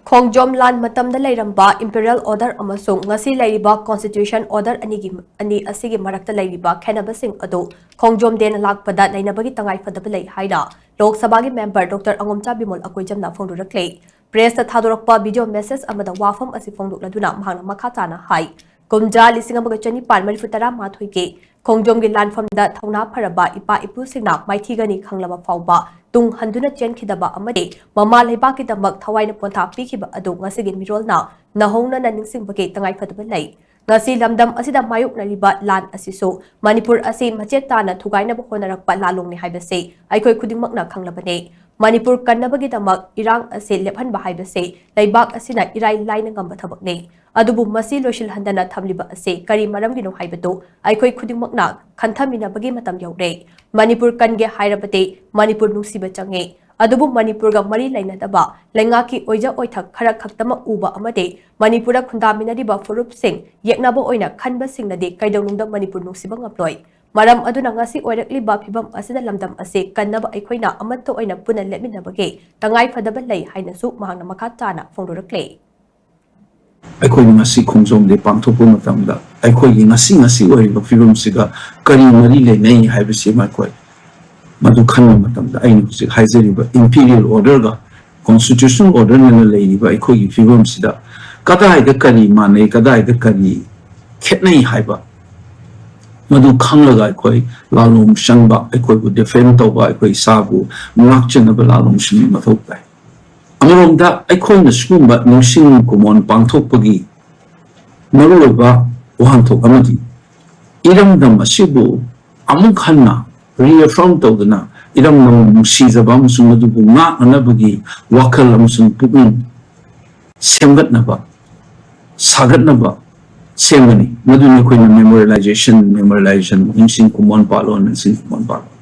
Khongjom lan matam da lairamba Imperial Order amasung ngasi lairiba Constitution Order ani asigi marakta lairiba khenabasing adu Khongjom den lakpada nainabagi tangai fadaba lei haina Lok Sabha gi member Dr. Angomcha Bimol akoijamna phongdurakle press ta thadorakpa video message amada wafam asi phongdukladuna mahana makhatana hai Kumja lising amaga chani parmari futara mathoi ke Khongjom gi lanfam da thauna pharaba ipa ipu singna maithigani khanglaba fawba tung handuna chen khidaba amade mama leba ki damak thawaina pontha pikhiba adu ngasigi mirolna nahongna naningsing bage tangai fadaba lei ngasi lamdam asida mayuk nariba lan asiso Manipur asi macheta na thugaina ba honarakpa lalongni haibase aikoi khudingmakna khanglabane Manipur kannabagi damak irang ase lephanba haibase leibak asina irai laina ngamba thabakne adubu masi loshil handana thamliba ase kari maramgino haibatu aikoi khudingmakna khanthamina bagi matam yaure Manipur kange hairabate Manipur nungsiba change adubu Manipur ga mari lainadaba lengaki oija oithak khara khaktama uba amade Manipura khundaminadiba furup sing yeknaba oina khanba singnade kaidonungda Manipur nungsiba ngaploi maram aduna ngasi oirakliba phibam asida lamdam ase kannaba aikhoina amatto oina puna leminabage tangai fadaba lei hainasu mahangna makha chana phongdorakle Aikoi ngasi khongjom de pangthokpa matamda aikoi ngasi oiriba phibam siga kari mari le nei haibasi makoi madu khanna matamda ainu husik haizeriba Imperial Order ga Constitutional Order na leiriba aikoi gi phibam sida kadai da kari mane kadai da kari khetnai haiba madu khanglaga aikoi lalom shangba aikoi bu defend tawba aikoi sabu ngakchenaba lalom shimi mathokpai Amaromda aikhoina sugumba nungsing kumon pangthokpagi maruloba wahanthok amadi iramdam asibu amuk hanna reaffirm tawdana iramdam nungsijaba amasung adubu ngaknanabagi wakhal amasung pukning semgatnaba sagatnaba semgani maduni aikoina memorialization nungsing kumon palon nungsing kumon palon